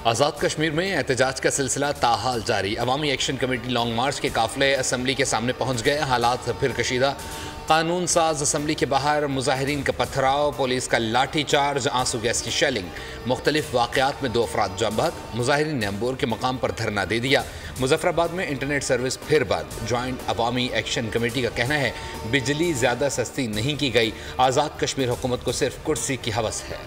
आज़ाद कश्मीर में एहतजाज का सिलसिला ताहाल जारी। अवामी एक्शन कमेटी लॉन्ग मार्च के काफिले असम्बली के सामने पहुंच गए। हालात फिर कशीदा। कानून साज असम्बली के बाहर मुजाहिरीन का पथराव, पुलिस का लाठी चार्ज, आंसू गैस की शेलिंग। मुख्तलिफ वाक़यात में 2 अफराद जाँ बहक। मुजाहिरीन ने अंबोर के मकाम पर धरना दे दिया। मुजफ्फराबाद में इंटरनेट सर्विस फिर बंद। जॉइंट अवामी एक्शन कमेटी का कहना है बिजली ज़्यादा सस्ती नहीं की गई, आज़ाद कश्मीर हुकूमत को सिर्फ कुर्सी की हवस है।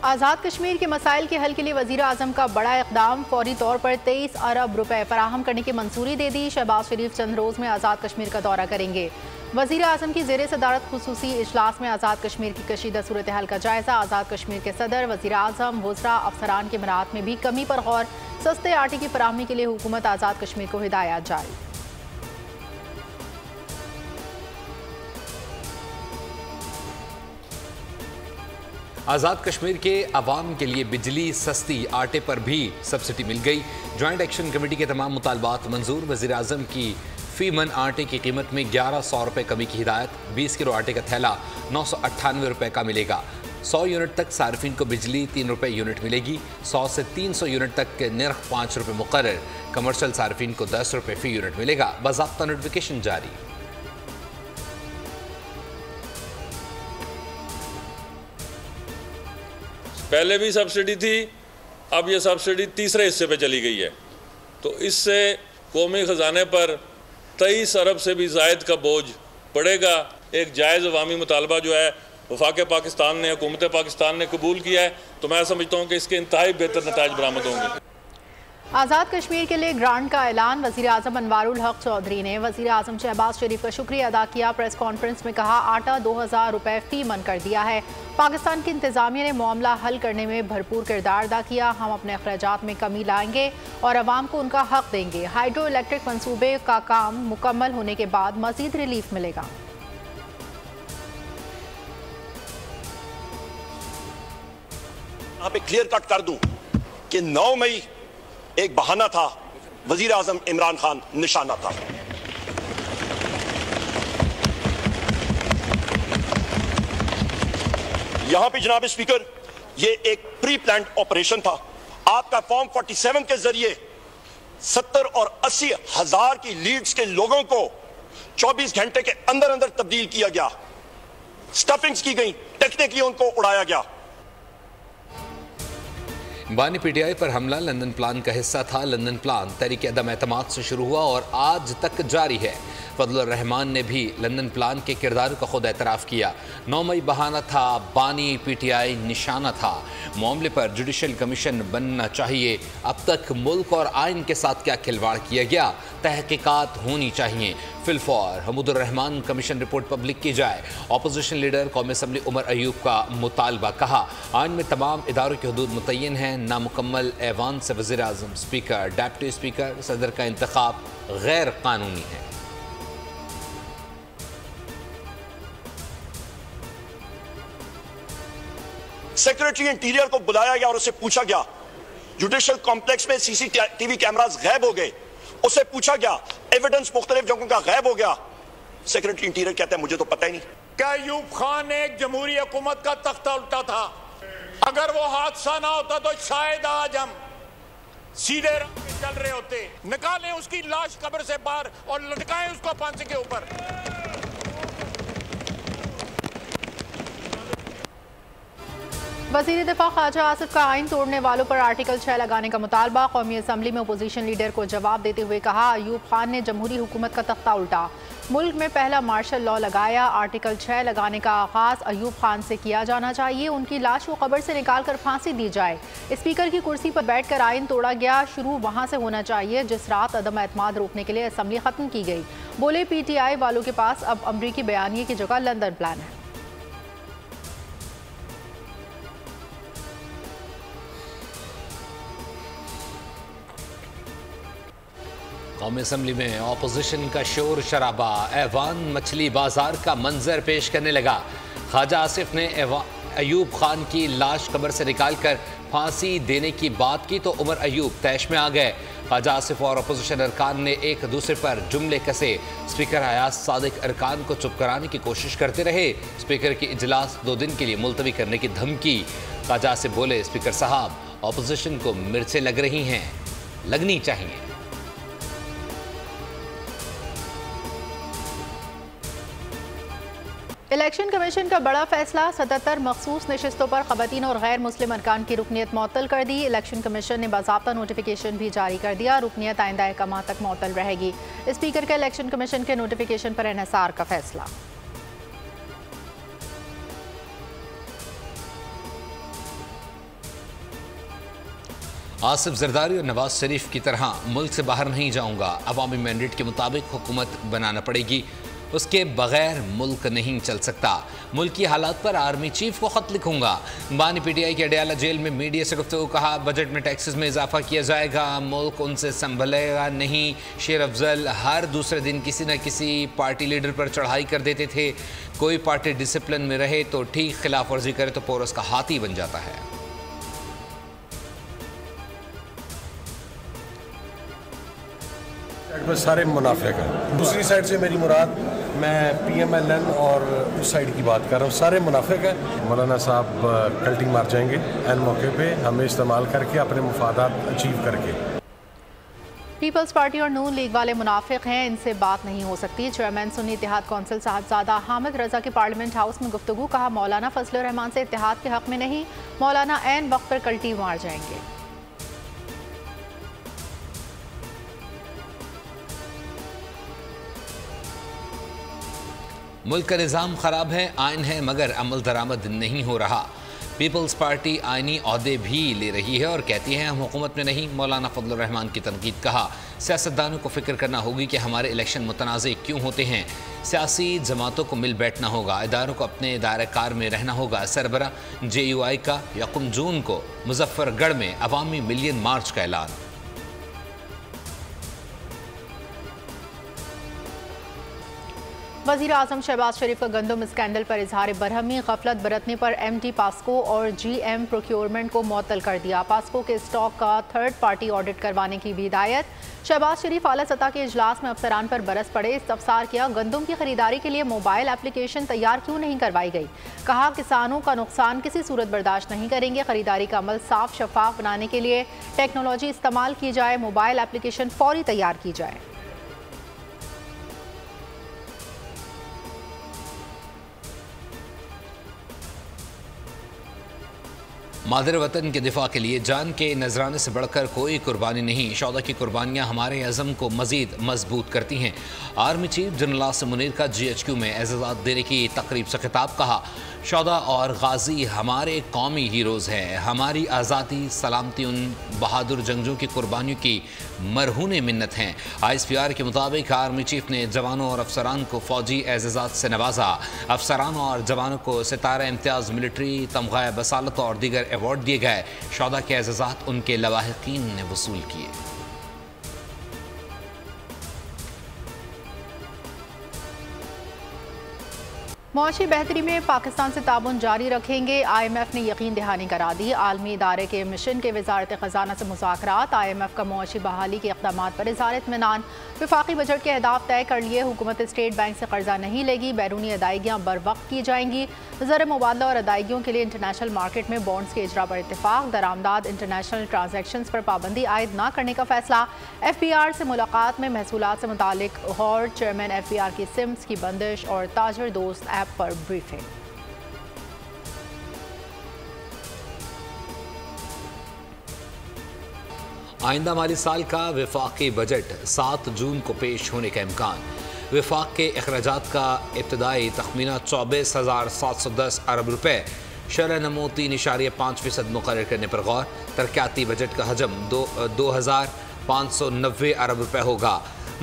आज़ाद कश्मीर के मसाइल के हल के लिए वज़ीर आज़म का बड़ा इक़दाम। फौरी तौर पर 23 अरब रुपए फराहम करने की मंजूरी दे दी। शहबाज शरीफ चंद रोज़ में आज़ाद कश्मीर का दौरा करेंगे। वज़ीर आज़म की ज़ेरे सदारत खुसूसी इजलास में आज़ाद कश्मीर की कशीदा सूरत हाल का जायज़ा। आज़ाद कश्मीर के सदर, वज़ीर आज़म, वज़रा, अफसरान के मराहत में भी कमी पर गौर। सस्ते आटे की फराहमी के लिए हुकूमत आज़ाद कश्मीर को हिदायत जारी। आज़ाद कश्मीर के अवाम के लिए बिजली सस्ती, आटे पर भी सब्सिडी मिल गई। जॉइंट एक्शन कमेटी के तमाम मुतालबात मंजूर। वज़ीर आज़म की फ़ी मन आटे की कीमत में 1100 रुपये कमी की हिदायत। 20 किलो आटे का थैला 998 रुपये का मिलेगा। 100 यूनिट तक सार्फिन को बिजली 3 रुपये यूनिट मिलेगी। 100 से 300 यूनिट तक के निर्ख 5 रुपये मुकर्रर। कमर्शल सार्फिन को 10 रुपये फ़ी यूनिट मिलेगा। बाज़ाब्ता नोटिफिकेशन जारी। पहले भी सब्सिडी थी, अब ये सब्सिडी तीसरे हिस्से पे चली गई है, तो इससे कौमी ख़जाने पर 23 अरब से भी ज़ायद का बोझ पड़ेगा। एक जायज़ अवामी मुतालबा जो है वफाक पाकिस्तान ने, हुकूमत पाकिस्तान ने कबूल किया है, तो मैं समझता हूँ कि इसके इंतहाई बेहतर नताइज बरामद होंगे। आज़ाद कश्मीर के लिए ग्रांट का ऐलान। वज़ीर आज़म अनवारुल हक चौधरी ने वज़ीर आज़म शहबाज शरीफ का शुक्रिया अदा किया। प्रेस कॉन्फ्रेंस में कहा आटा 2000 रुपये फ़ी मन कर दिया है। पाकिस्तान की इंतज़ामिया ने मामला हल करने में भरपूर किरदार अदा किया। हम अपने अखराजात में कमी लाएंगे और अवाम को उनका हक देंगे। हाइड्रो इलेक्ट्रिक मनसूबे का काम मुकम्मल होने के बाद मज़ीद रिलीफ मिलेगा। यहाँ पे क्लियर कट कर दूं कि 9 मई एक बहाना था, वजीर आजम इमरान खान निशाना था। यहां पे जनाब स्पीकर, ये एक प्री प्लान्ड ऑपरेशन था। आपका फॉर्म 47 के जरिए 70 और 80 हजार की लीड्स के लोगों को 24 घंटे के अंदर अंदर तब्दील किया गया। स्टफिंग्स की गई, टेक्निकली उनको उड़ाया गया। बानी पीटीआई पर हमला लंदन प्लान का हिस्सा था। लंदन प्लान तहरीक अदम एतमाद से शुरू हुआ और आज तक जारी है। फजलुर रहमान ने भी लंदन प्लान के किरदार का खुद एतराफ़ किया। 9 मई बहाना था, बानी पीटीआई निशाना था। मामले पर जुडिशल कमीशन बनना चाहिए। अब तक मुल्क और आइन के साथ क्या खिलवाड़ किया गया, तहकीकात होनी चाहिए। फिलफौर Hamoodur Rahman commission report public की जाए। अपोजिशन लीडर कौमी असम्बली उमर अयूब का मुतालबा। कहा आइन में तमाम इदारों की हदूद मुतय्यन हैं। नामुकम्मल ऐवान से वज़ीर आज़म, स्पीकर, डिप्टी स्पीकर, सदर का इंतखाब गैर कानूनी है। सेक्रेटरी इंटीरियर को बुलाया गया और उससे पूछा गया, जुडिशल कॉम्प्लेक्स में सीसीटीवी कैमरास गायब हो गए। उससे पूछा गया, एविडेंस मुख्तलिफ जगहों का गायब हो गया। सेक्रेटरी इंटीरियर कहता है मुझे तो पता ही नहीं। क्या अयूब खान एक जमहूरी हुकूमत का तख्ता उल्टा था? अगर वो हादसा ना होता तो शायद आज हम सीधे राह पे चल रहे होते। निकालें उसकी लाश कब्र से बाहर और लटकाएं उसको फांसी के ऊपर। वज़ीर दिफा ख्वाजा आसिफ का आइन तोड़ने वालों पर आर्टिकल 6 लगाने का मुतालबा। कौमी असम्बली में अपोजिशन लीडर को जवाब देते हुए कहा अयूब खान ने जमहूरी हुकूमत का तख्ता उल्टा। मुल्क में पहला मार्शल लॉ लगाया। आर्टिकल 6 लगाने का आगाज अयूब खान से किया जाना चाहिए। उनकी लाश को कब्र से निकाल कर फांसी दी जाए। स्पीकर की कुर्सी पर बैठकर आइन तोड़ा गया। शुरू वहां से होना चाहिए जिस रात अदम एतमाद रोकने के लिए असम्बली खत्म की गई। बोले पीटीआई वालों के पास अब अमरीकी बयानिए की जगह लंदन प्लान है। कौमी असम्बली में अपोजिशन का शोर शराबा। ऐवान मछली बाजार का मंजर पेश करने लगा। ख्वाजा आसिफ ने अयूब खान की लाश कब्र से निकालकर फांसी देने की बात की तो उमर अयूब तैश में आ गए। ख्वाजा आसिफ और अपोजिशन अरकान ने एक दूसरे पर जुमले कसे। स्पीकर हयात सादिक अरकान को चुप कराने की कोशिश करते रहे। स्पीकर की इजलास 2 दिन के लिए मुलतवी करने की धमकी। ख्वाजा आसिफ बोले, स्पीकर साहब, अपोजिशन को मिर्चें लग रही हैं, लगनी चाहिए। इलेक्शन कमीशन का बड़ा फैसला, 77 मखसूस नशिस्तों पर ख़वातीन और गैर मुस्लिम अरकान की रुकनियत मुअत्तल कर दी। इलेक्शन कमीशन ने बाज़ाब्ता नोटिफिकेशन भी जारी कर दिया। रुकनियत आइंदा एक माह तक मुअत्तल रहेगी। स्पीकर का इलेक्शन कमीशन के नोटिफिकेशन पर इन्हिसार का फैसला। आसिफ जरदारी और नवाज शरीफ की तरह मुल्क से बाहर नहीं जाऊंगा, अवामी मैंडेट के मुताबिक हुकूमत बनाना पड़ेगी, उसके बगैर मुल्क नहीं चल सकता। मुल्क की हालात पर आर्मी चीफ को खत लिखूंगा। बानी पीटीआई के अडयाला जेल में मीडिया से गुफ्तगू, कहा बजट में टैक्सेस में इजाफा किया जाएगा, मुल्क उनसे संभलेगा नहीं। शेर अफजल हर दूसरे दिन किसी न किसी पार्टी लीडर पर चढ़ाई कर देते थे। कोई पार्टी डिसिप्लिन में रहे तो ठीक, खिलाफ वर्जी करे तो पोरस का हाथी बन जाता है। पर सारे मुनाफिक हैं। दूसरी साइड से मेरी मुराद, मैं PMLN और उस साइड की बात कर रहा हूँ, सारे मुनाफिक हैं। मौलाना साहब कल्टी मार जाएंगे एन मौके पे, हमें इस्तेमाल करके अपने मुफादात अचीव करके। पीपल्स पार्टी और नून लीग वाले मुनाफिक हैं, इनसे बात नहीं हो सकती। चेयरमैन सुन्नी इत्तेहाद कौंसिल साहबजादा हामिद रजा की पार्लियामेंट हाउस में गुफ्तगू, कहा मौलाना फजलुर रहमान से इत्तेहाद के हक में नहीं, मौलाना ऐन वक्त पर कल्टी मार जाएंगे। मुल्क का निज़ाम ख़राब है, आइन है मगर अमल दरामद नहीं हो रहा। पीपल्स पार्टी आइनी ओहदे भी ले रही है और कहती है हम हुकूमत में नहीं। मौलाना फजलुर रहमान की तनकीद, कहा सियासतदानों को फिक्र करना होगी कि हमारे इलेक्शन मुतनाज़े क्यों होते हैं। सियासी जमातों को मिल बैठना होगा, इदारों को अपने दायरे कार में रहना होगा। सरबरा JUI का 1 जून को मुजफ्फरगढ़ में अवामी मिलियन मार्च का ऐलान। वज़ीर आज़म शहबाज शरीफ का गंदम स्कैंडल पर इजहार बरहमी, गफलत बरतने पर MD पास्को और GM प्रोक्योरमेंट को मुअत्तल कर दिया। पास्को के स्टॉक का थर्ड पार्टी ऑडिट करवाने की भी हिदायत। शहबाज शरीफ आला सतह के इजलास में अफसरान पर बरस पड़े, इस्तफसार किया गंदम की खरीदारी के लिए मोबाइल एप्लीकेशन तैयार क्यों नहीं करवाई गई। कहा किसानों का नुकसान किसी सूरत बर्दाश्त नहीं करेंगे, खरीदारी का अमल साफ शफाफ बनाने के लिए टेक्नोलॉजी इस्तेमाल की जाए, मोबाइल एप्लीकेशन फौरी तैयार की जाए। मादर वतन के दिफा के लिए जान के नजराने से बढ़कर कोई कुर्बानी नहीं। शौदा की कुर्बानियाँ हमारे अज़म को मज़ीद मजबूत करती हैं। Army chief general Asim Munir का GHQ में एज़ाज़ात देने की तकरीब से खिताब, कहा शौदा और गाजी हमारे कौमी हीरोज़ हैं। हमारी आज़ादी सलामती उन बहादुर जंगजों की कुर्बानियों की मरहून मिन्नत हैं। ISPR के मुताबिक आर्मी चीफ ने जवानों और अफसरान को फ़ौजी एज़ाज़ात से नवाजा। अफसरान और जवानों को सितारा इम्तियाज़, मिलिट्री तमग़ा बसालत और दीगर अवार्ड दिए गए। शौदा के एज़ाज़ात उनके लवाहिकीन ने वसूल किए। मुआशी बेहतरी में पाकिस्तान से ताउन जारी रखेंगे, IMF ने यकीन दहानी करा दी। आलमी इदारे के मिशन के वजारत ख़जाना से मुज़ाकरात, IMF का मुआशी बहाली के इक़दाम पर इज़हार इत्मीनान। वफाकी बजट के अहदाफ तय कर लिए, हुकूमत स्टेट बैंक से कर्जा नहीं लेगी, बैरूनी अदायगियाँ बर वक्त की जाएंगी। ज़र मुबादला और अदायगियों के लिए इंटरनेशनल मार्केट में बॉन्ड्स के इजरा पर इत्तेफाक। दरामदाद इंटरनेशनल ट्रांजैक्शंस पर पाबंदी आयद न करने का फैसला। FBR से मुलाकात में महसूलात से मुतालिक गौर। चेयरमैन FBR की सिम्स की बंदिश और ताजर दोस्त ऐप पर ब्रीफिंग। आइंदा माली साल का वफाकी बजट 7 जून को पेश होने का इम्कान। वफाक के अखराजात का इब्तदाई तखमीना 24,710 अरब रुपये, शरह नमो 3.5% मुकर्रर करने पर गौर। तरक्याती बजट का हजम 2,590 अरब रुपये होगा।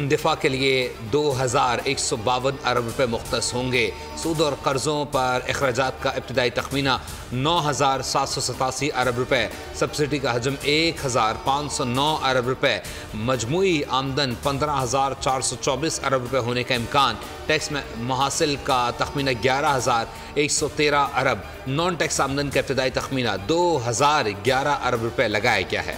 दिफा के लिए 2,152 अरब रुपये मुख्तस होंगे। सूद और कर्ज़ों पर अखराजात का इब्तदाई तखमीना 9,787 अरब रुपये, सब्सिडी का हजम 1,509 अरब रुपये, मजमूई आमदन 15,424 अरब रुपये होने का इम्कान। टैक्स में महासिल का तखमीना 11,113 अरब, नॉन टैक्स आमदन का इब्तदाई तखमीना 2,011 अरब रुपये लगाया गया है।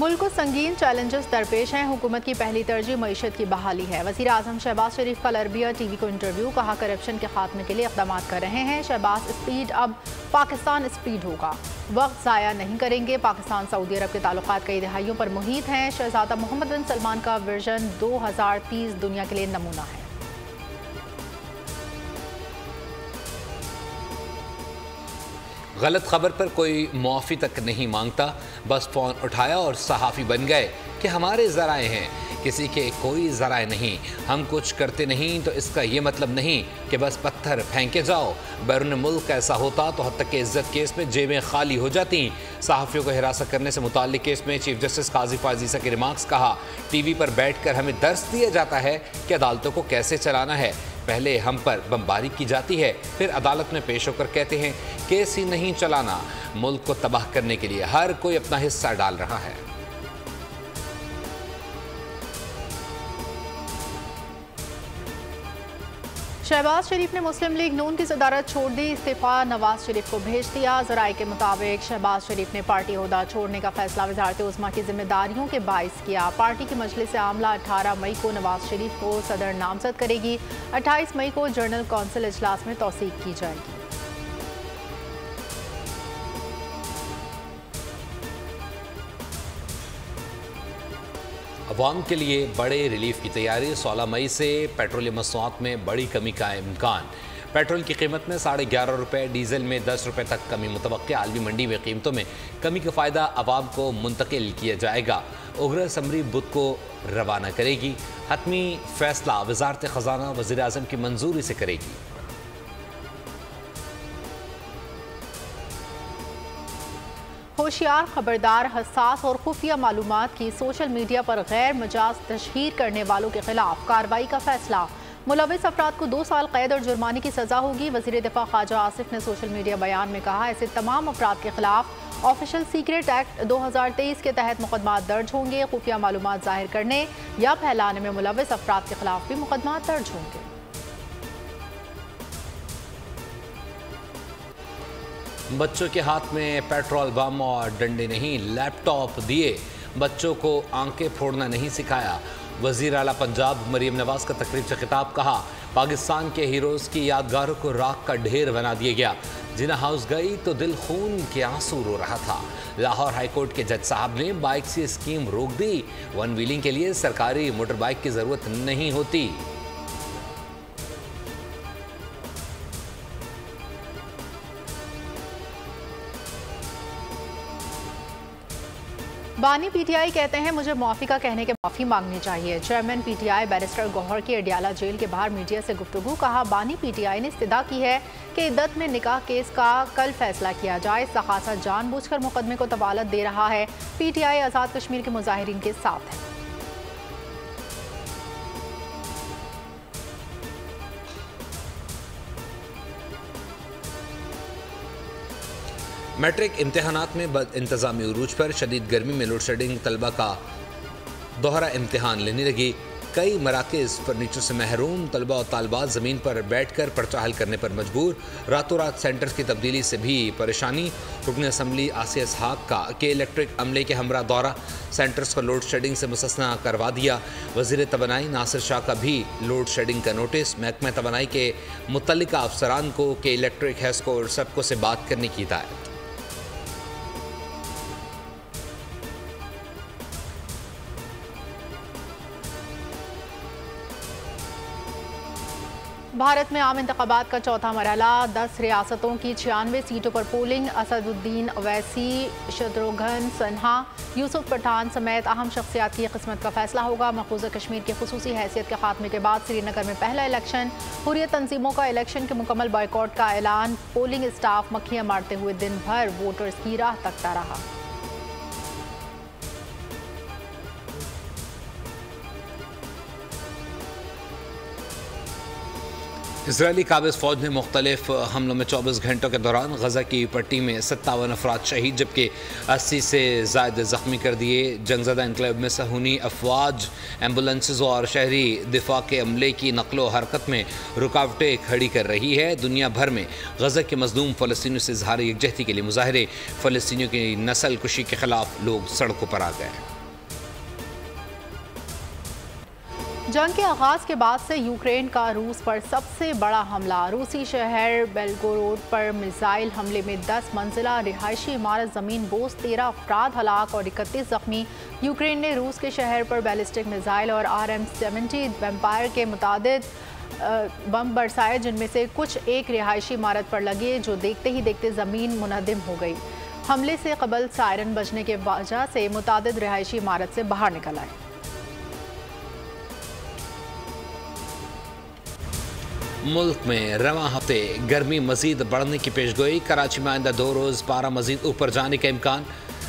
मुल्क को संगीन चैलेंजेस दरपेश हैं। हुकूमत की पहली तरजीह मईशत की बहाली है। वज़ीर आज़म शहबाज शरीफ कल अरबिया TV को इंटरव्यू, कहा करप्शन के खात्मे के लिए इक़दाम कर रहे हैं। शहबाज स्पीड अब पाकिस्तान स्पीड होगा, वक्त ज़ाया नहीं करेंगे। पाकिस्तान सऊदी अरब के ताल्लुकात कई दहाइयों पर मुहित हैं। शहजादा मोहम्मद बिन सलमान का विजन 2030 दुनिया के लिए नमूना है। गलत खबर पर कोई मुआफ़ी तक नहीं मांगता, बस फ़ोन उठाया और सहाफ़ी बन गए कि हमारे ज़राए हैं, किसी के कोई ज़राए नहीं, हम कुछ करते नहीं। तो इसका ये मतलब नहीं कि बस पत्थर फेंके जाओ। बैरून मुल्क ऐसा होता तो हद तक के इज्जत केस में जेबें खाली हो जाती। सहाफ़ियों को हिरासत करने से मुताल्लिक़ केस में चीफ जस्टिस काजी फायज़ ईसा के रिमार्क्स, कहा TV पर बैठ कर हमें दर्स दिया जाता है कि अदालतों को कैसे चलाना है। पहले हम पर बमबारी की जाती है, फिर अदालत में पेश होकर कहते हैं केस ही नहीं चलाना। मुल्क को तबाह करने के लिए हर कोई अपना हिस्सा डाल रहा है। शहबाज शरीफ ने मुस्लिम लीग नून की सदारत छोड़ दी, इस्तीफा नवाज शरीफ को भेज दिया। ज़राए के मुताबिक शहबाज शरीफ ने पार्टी ओहदा छोड़ने का फैसला वज़ारत उज़्मा की जिम्मेदारियों के बाइस किया। पार्टी की मजलिस आमला 18 मई को नवाज शरीफ को सदर नामजद करेगी। 28 मई को जनरल कौंसिल इजलास में तौसीक की जाएगी। अवाम के लिए बड़े रिलीफ की तैयारी। 16 मई से पेट्रोलियम मसनूआत में बड़ी कमी का इम्कान। पेट्रोल की कीमत में 11.5 रुपये, डीजल में 10 रुपये तक कमी मुतवक्किया। आलमी मंडी में कीमतों में कमी का फ़ायदा अवाम को मुंतकिल किया जाएगा। उग्र असम्बली बुध को रवाना करेगी। हतमी फैसला वज़ारत ख़ज़ाना वज़ीर आज़म की मंजूरी से करेगी। होशियार, खबरदार, हसास और खुफिया मालूमात की सोशल मीडिया पर गैर मजाज तशहीर करने वालों के खिलाफ कार्रवाई का फैसला। मुलविस अफराद को 2 साल कैद और जुर्माने की सजा होगी। वज़ीर दिफा ख्वाजा आसिफ ने सोशल मीडिया बयान में कहा, ऐसे तमाम अफराद के खिलाफ ऑफिशियल सीक्रेट एक्ट 2023 के तहत मुकदमात दर्ज होंगे। खुफिया मालूमात जाहिर करने या फैलाने में मुलविस अफराद के खिलाफ भी मुकदमात दर्ज होंगे। बच्चों के हाथ में पेट्रोल बम और डंडे नहीं, लैपटॉप दिए। बच्चों को आंखें फोड़ना नहीं सिखाया। वज़ीर आला पंजाब मरीम नवाज का तकरीब से खिताब, कहा पाकिस्तान के हीरोज़ की यादगारों को राख का ढेर बना दिया गया। जिना हाउस गई तो दिल खून के आंसू रो रहा था। लाहौर हाईकोर्ट के जज साहब ने बाइक से स्कीम रोक दी। वन व्हीलिंग के लिए सरकारी मोटर बाइक की ज़रूरत नहीं होती। बानी PTI कहते हैं, मुझे मुआफ़ी का कहने के माफ़ी मांगनी चाहिए। चेयरमैन PTI बैरिस्टर गौहर की अडियाला जेल के बाहर मीडिया से गुफ्तगू, कहा बानी PTI ने इस्तदा की है कि इद्दत में निकाह केस का कल फैसला किया जाए। सखासा जानबूझकर मुकदमे को तवालत दे रहा है। PTI आज़ाद कश्मीर के मुजाहिरीन के साथ है। मैट्रिक इम्तहानात में बद इंतज़ामी उरूज पर शदीद गर्मी में लोड शेडिंग, तलबा का दोहरा इम्तहान लेने लगी। कई मराकज़ फर्नीचर से महरूम, तलबा और तालबात ज़मीन पर बैठ कर पर्चा हल करने पर मजबूर। रातों रात सेंटर्स की तब्दीली से भी परेशानी। रुकन असम्बली आसिया इसहाक का के इलेक्ट्रिक अमले के हमरा दौरा, सेंटर्स को लोड शेडिंग से मुस्तस्ना करवा दिया। वज़ीर तवानाई नासिर शाह का भी लोड शेडिंग का नोटिस। महकमा तवानाई के मुतल्लिका अफसरान को के इलेक्ट्रिक हेस्को और सबको से बात करने की हिदायत। भारत में आम इंतखाबात का चौथा मरहला, 10 रियासतों की 96 सीटों पर पोलिंग। असदुद्दीन अवैसी, शत्रुघ्न सिन्हा, यूसुफ पठान समेत अहम शख्सियात की किस्मत का फैसला होगा। मकबूजा कश्मीर की खुसूसी हैसियत के खात्मे के बाद श्रीनगर में पहला इलेक्शन। हुर्रियत तंजीमों का इलेक्शन के मुकम्मल बॉयकॉट का ऐलान। पोलिंग स्टाफ मक्खियाँ मारते हुए दिन भर वोटर्स की राह तकता रहा। इजरायली काबिज फ़ौज ने मुख्तलिफ हमलों में 24 घंटों के दौरान गज़ा की पट्टी में 57 अफराद शहीद जबकि 80 से ज़ायद ज़ख्मी कर दिए। जंगज़दा इनकलाब में सहूनी अफवाज, एम्बुलेंसेस और शहरी दिफा के अमले की नकलो हरकत में रुकावटें खड़ी कर रही है। दुनिया भर में गज़ा के मज़लूम फ़लस्तीनियों से इज़हार यकजहती के लिए मुजाहरे। फ़लस्तीनियों की नस्ल कुशी के ख़िलाफ़ लोग सड़कों पर आ गए। जंग के आगाज के बाद से यूक्रेन का रूस पर सबसे बड़ा हमला। रूसी शहर बेलगोरोड पर मिसाइल हमले में 10 मंजिला रिहायशी इमारत जमीन बोस, 13 अफराद हलाक और 31 जख्मी। यूक्रेन ने रूस के शहर पर बैलिस्टिक मिसाइल और RM-70 वेम्पायर के मुतादिद बम बरसाए, जिनमें से कुछ एक रिहायशी इमारत पर लगे, जो देखते ही देखते ज़मीन मुनहदिम हो गई। हमले से कबल सायरन बजने के वजह से मुतादिद रिहायशी इमारत से बाहर निकल आए। मुल्क में रवां हफ्ते गर्मी मजीद बढ़ने की पेशगोई। कराची में आइंदा 2 रोज़ पारा मजीद ऊपर जाने का इम्कान।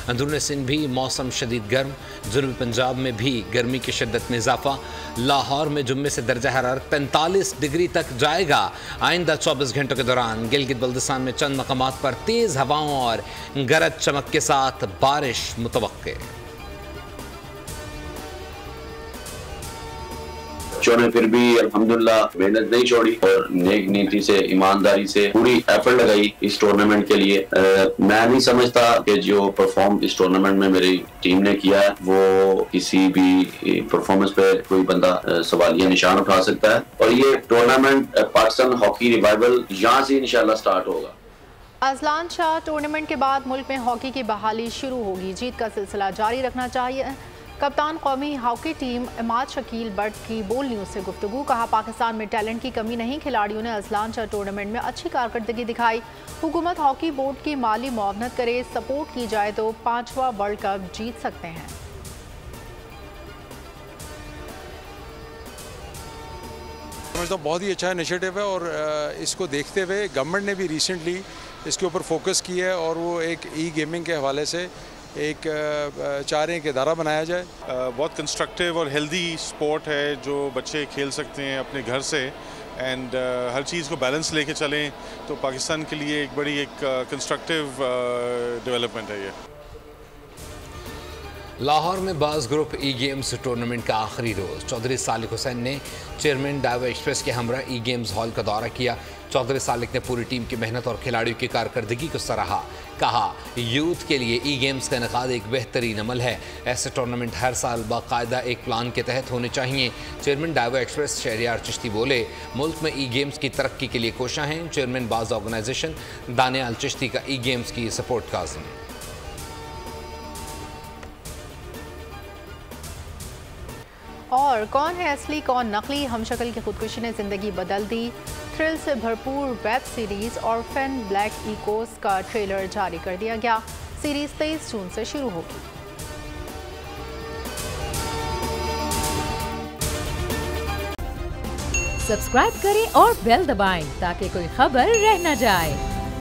अंदरूनी सिंध भी मौसम शदीद गर्म। जनूबी पंजाब में भी गर्मी की शिद्दत में इजाफा। लाहौर में जुम्मे से दर्जा हरारत 45 डिग्री तक जाएगा। आइंदा 24 घंटों के दौरान गिलगित बल्दिस्तान में चंद मकामात पर तेज़ हवाओं और गरज चमक के साथ बारिश मुतवक्के। ने फिर भी अल्हम्दुलिल्लाह मेहनत नहीं छोड़ी और नेक नीति से, ईमानदारी से पूरी एफर्ट लगाई इस टूर्नामेंट के लिए। मैं नहीं समझता कि जो परफॉर्म इस टूर्नामेंट में मेरी टीम ने किया है वो किसी भी परफॉर्मेंस पे कोई बंदा सवालिया निशान उठा सकता है। और ये टूर्नामेंट पाकिस्तान हॉकी रिवाइवल यहाँ से इंशाल्लाह स्टार्ट होगा। अजलान शाह टूर्नामेंट के बाद मुल्क में हॉकी की बहाली शुरू होगी। जीत का सिलसिला जारी रखना चाहिए। कप्तान कौमी hockey team Imad Shakeel but की बोल न्यूज़ से गुफ्तगू। कहा, पाकिस्तान में टैलेंट की कमी नहीं, खिलाड़ियों ने अजलान शाह टूर्नामेंट में अच्छी कारकर्दगी दिखाई। हुकूमत हॉकी बोर्ड की माली मुआवनत करे, सपोर्ट की जाए तो 5वां वर्ल्ड कप जीत सकते हैं। तो बहुत ही अच्छा इनिशिएटिव है और इसको देखते हुए गवर्नमेंट ने भी रिसेंटली इसके ऊपर फोकस किया है और वो एक गेमिंग के हवाले से एक चाह रहे हैं कि इदारा बनाया जाए। बहुत कंस्ट्रक्टिव और हेल्दी स्पोर्ट है जो बच्चे खेल सकते हैं अपने घर से एंड हर चीज़ को बैलेंस लेके चलें तो पाकिस्तान के लिए एक बड़ी एक कंस्ट्रक्टिव डेवलपमेंट है ये। लाहौर में बाज़ ग्रुप गेम्स टूर्नामेंट का आखिरी रोज़। चौधरी सालिक हुसैन ने चेयरमैन डायवा एक्सप्रेस के हमरा गेम्स हॉल का दौरा किया। चौधरी सालिक ने पूरी टीम की मेहनत और खिलाड़ियों की कारकर्दगी को सराहा। कहा, यूथ के लिए गेम्स का इनेकाद एक बेहतरीन अमल है। ऐसे टूर्नामेंट हर साल बाकायदा एक प्लान के तहत होने चाहिए। चेयरमैन डायवा एक्सप्रेस शहरियार चिश्ती बोले, मुल्क में गेम्स की तरक्की के लिए कोशिश हैं। चेयरमैन बाज़ ऑर्गेनाइजेशन दानियाल चिश्ती का गेम्स की सपोर्ट का आज़म। और कौन है असली कौन नकली, हमशक्ल की खुदकुशी ने जिंदगी बदल दी। थ्रिल से भरपूर web series orphan black Eeco का ट्रेलर जारी कर दिया गया। सीरीज 23 जून से शुरू होगी। सब्सक्राइब करें और बेल दबाएं ताकि कोई खबर रह न जाए।